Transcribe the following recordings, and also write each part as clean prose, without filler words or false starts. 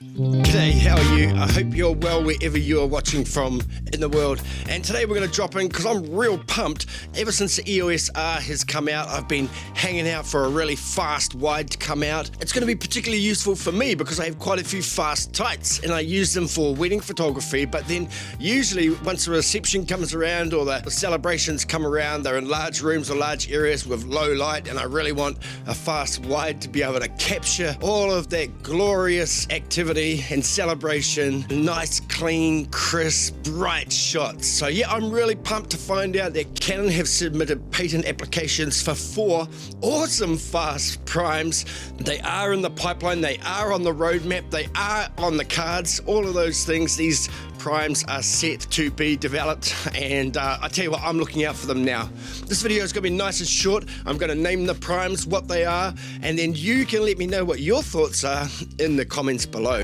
G'day, how are you? I hope you're well wherever you are watching from in the world. And today we're going to drop in because I'm real pumped. Ever since the EOS R has come out, I've been hanging out for a really fast wide to come out. It's going to be particularly useful for me because I have quite a few fast tights and I use them for wedding photography. But then usually once the reception comes around or the celebrations come around, they're in large rooms or large areas with low light, and I really want a fast wide to be able to capture all of that glorious activity and celebration, nice, clean, crisp, bright shots. So yeah, I'm really pumped to find out that Canon have submitted patent applications for 4 awesome fast primes. They are in the pipeline, they are on the roadmap, they are on the cards, all of those things. These primes are set to be developed, and I tell you what, I'm looking out for them now. This video is going to be nice and short. I'm going to name the primes, what they are, and then you can let me know what your thoughts are in the comments below.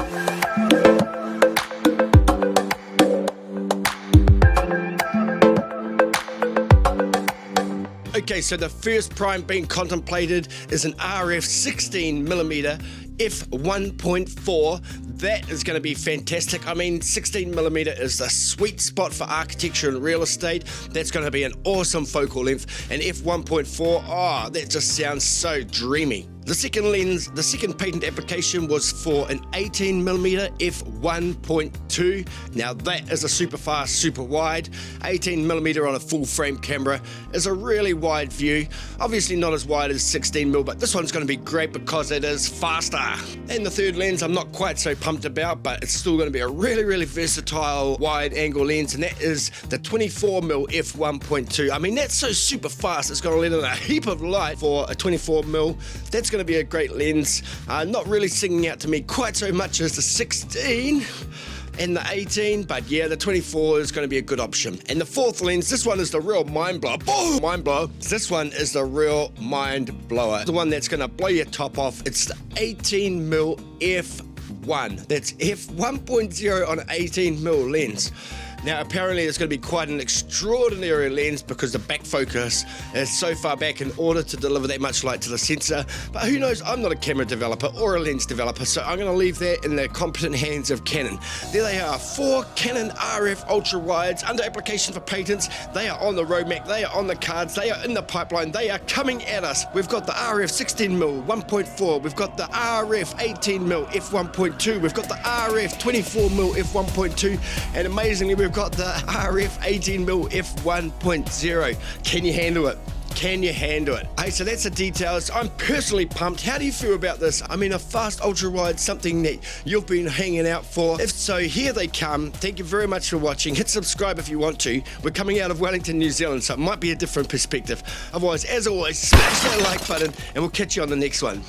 Okay, so the first prime being contemplated is an RF 16mm f1.4. That is going to be fantastic. I mean, 16mm is the sweet spot for architecture and real estate. That's going to be an awesome focal length. And f1.4, oh, that just sounds so dreamy. The second patent application was for an 18mm f1.2. Now that is a super fast, super wide. 18mm on a full frame camera is a really wide view. Obviously not as wide as 16mm, but this one's going to be great because it is faster. And the third lens I'm not quite so pumped about, but it's still going to be a really, really versatile wide angle lens, and that is the 24mm f1.2. I mean, that's so super fast, it's going to let in a heap of light for a 24mm. That's going to be a great lens. Not really singing out to me quite so much as the 16 and the 18, but yeah, the 24 is going to be a good option. And the fourth lens, this one is the real mind blower. Boom! Mind blower. This one is the real mind blower. The one that's going to blow your top off. It's the 18mm f1. That's f1.0 on an 18mm lens. Now apparently it's going to be quite an extraordinary lens because the back focus is so far back in order to deliver that much light to the sensor. But who knows, I'm not a camera developer or a lens developer, so I'm going to leave that in the competent hands of Canon. There they are, 4 Canon RF ultra-wides under application for patents. They are on the roadmap, they are on the cards, they are in the pipeline, they are coming at us. We've got the RF 16mm 1.4, we've got the RF 18mm f1.2, we've got the RF 24mm f1.2, and amazingly we've got the RF 18mm f1.0. Can you handle it? Can you handle it? Hey, so that's the details. I'm personally pumped. How do you feel about this? I mean, a fast ultra wide, something that you've been hanging out for. If so, here they come. Thank you very much for watching. Hit subscribe if you want to. We're coming out of Wellington, New Zealand, so it might be a different perspective. Otherwise, as always, smash that like button and we'll catch you on the next one.